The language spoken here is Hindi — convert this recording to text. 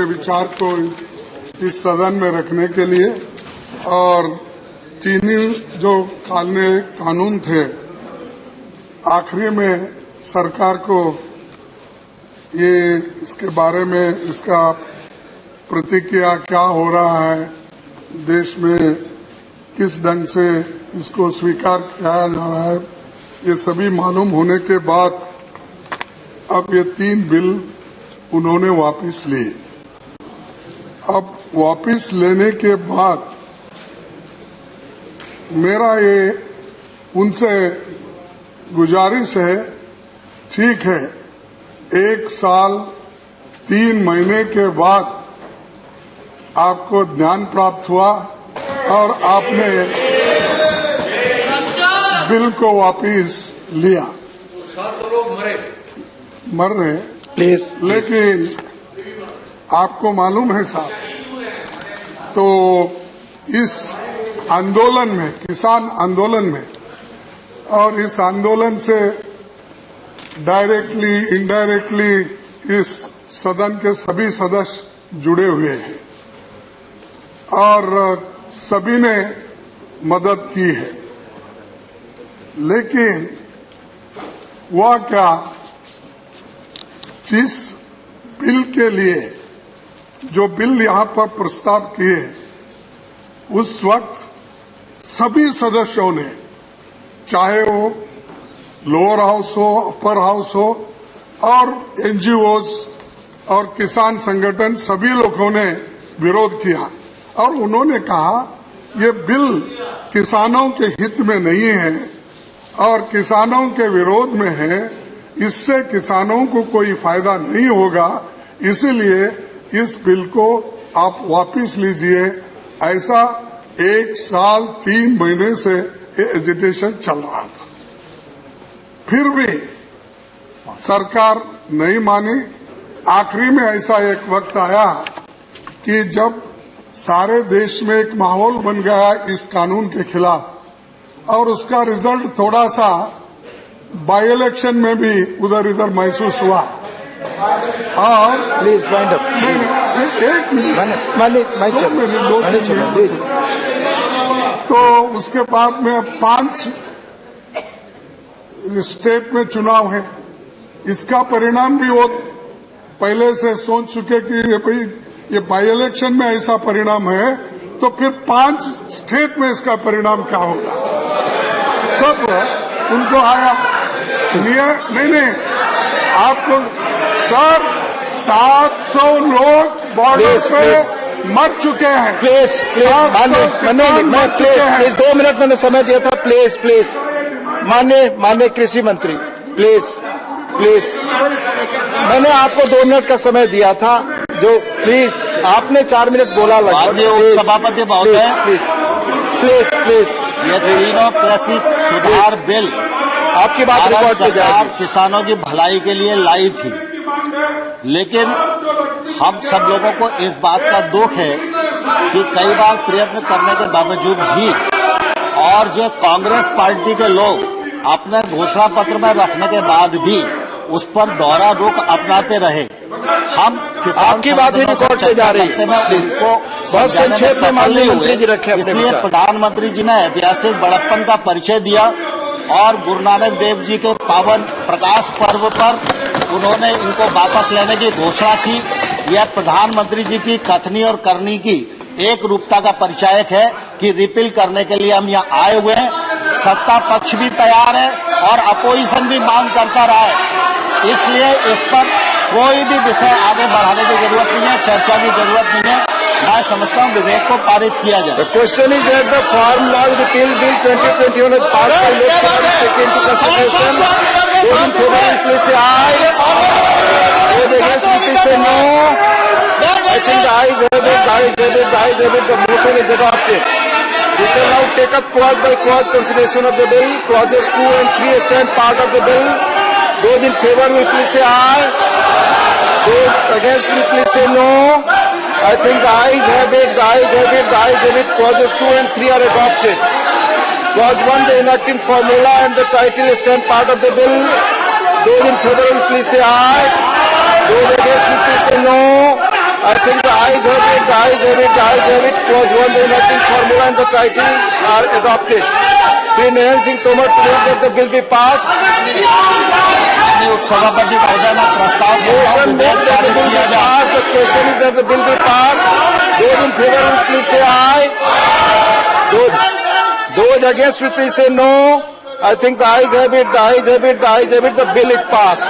विचार को इस सदन में रखने के लिए और चीनी जो कानून थे आखिरी में सरकार को ये इसके बारे में इसका प्रतिक्रिया क्या हो रहा है, देश में किस ढंग से इसको स्वीकार किया जा रहा है, ये सभी मालूम होने के बाद अब ये 3 बिल उन्होंने वापस लिए। अब वापस लेने के बाद मेरा ये उनसे गुजारिश है, ठीक है 1 साल 3 महीने के बाद आपको ज्ञान प्राप्त हुआ और आपने बिल को वापस लिया। 700 लोग मर रहे प्लीज, लेकिन आपको मालूम है साहब, तो इस आंदोलन में, किसान आंदोलन में, और इस आंदोलन से डायरेक्टली इनडायरेक्टली इस सदन के सभी सदस्य जुड़े हुए हैं और सभी ने मदद की है। लेकिन वह क्या, जिस बिल के लिए जो बिल यहां पर प्रस्ताव किए, उस वक्त सभी सदस्यों ने, चाहे वो लोअर हाउस हो, अपर हाउस हो, और एनजीओज और किसान संगठन, सभी लोगों ने विरोध किया और उन्होंने कहा ये बिल किसानों के हित में नहीं है और किसानों के विरोध में है, इससे किसानों को कोई फायदा नहीं होगा, इसीलिए इस बिल को आप वापस लीजिए। ऐसा 1 साल 3 महीने से ये एजिटेशन चल रहा था, फिर भी सरकार नहीं मानी। आखिरी में ऐसा एक वक्त आया कि जब सारे देश में एक माहौल बन गया इस कानून के खिलाफ और उसका रिजल्ट थोड़ा सा बाई इलेक्शन में भी उधर इधर महसूस हुआ। और प्लीज वाइंड अप। नहीं, 1 मिनट, 2 मिनट, तो उसके बाद में 5 स्टेट में चुनाव है। इसका परिणाम भी वो पहले से सोच चुके कि ये बाई इलेक्शन में ऐसा परिणाम है, तो फिर 5 स्टेट में इसका परिणाम क्या होगा। तब उनको आया नहीं, आपको सर 700 लोग बॉर्डर पे मर चुके हैं। प्लीज, प्लीज 2 मिनट मैंने समय दिया था। प्लीज माननीय कृषि मंत्री, प्लीज मैंने आपको 2 मिनट का समय दिया था, जो प्लीज आपने 4 मिनट बोला लगभग। सभापति महोदय, प्लीज ये तीनों कृषि सुधार बिल आपकी बात रिकॉर्ड की सरकार जाएगी। किसानों की भलाई के लिए लाई थी, लेकिन हम सब लोगों को इस बात का दुख है कि कई बार प्रयत्न करने के बावजूद भी और जो कांग्रेस पार्टी के लोग अपने घोषणा पत्र में रखने के बाद भी उस पर दोहरा रुख अपनाते रहे। हम किसान आपकी बात ही रिकॉर्ड की जा रही है, उनको बहुत संक्षेप में माननीय मंत्री जी रखे अपने इसलिए विचार। प्रधानमंत्री जी ने ऐतिहासिक बड़प्पन का परिचय दिया और गुरु नानक देव जी के पावन प्रकाश पर्व पर उन्होंने इनको वापस लेने की घोषणा की। यह प्रधानमंत्री जी की कथनी और करनी की एक रूपता का परिचायक है कि रिपील करने के लिए हम यहाँ आए हुए हैं। सत्ता पक्ष भी तैयार है और अपोजिशन भी मांग करता रहा है, इसलिए इस पर कोई भी विषय आगे बढ़ाने की जरूरत नहीं है, चर्चा की जरूरत नहीं है। मैं समझता हूँ विधेयक को पारित किया जाए। The question is that the farm law repeal bill 2021 is passed by Lok Sabha taken into consideration. Those in favor will please say aye. Those against will please say no. I think the ayes have it. The motion is adopted. We shall now take up clause by clause consideration of the bill. Clauses 2 and 3 stand part of the bill. Those in favor will please say aye. Those against will please say no. I think the ayes have it. Clauses 2 and 3 are adopted. Clause 1, the enacting formula and the title stand part of the bill. Those in favor will please say aye. Those against will please say no. I think the ayes have it, the ayes have it, the ayes have it. Clause 1, the enacting formula and the criteria are adopted. Shri Naren Singh Tomar to move that the bill be passed. माननीय उपसभापति महोदय मैं प्रस्ताव Motion made that the bill be passed. The question is that the bill be passed. Those in favor will please say aye. Those against will please say no. I think the ayes have it, the ayes have it, the ayes have it. The bill is passed.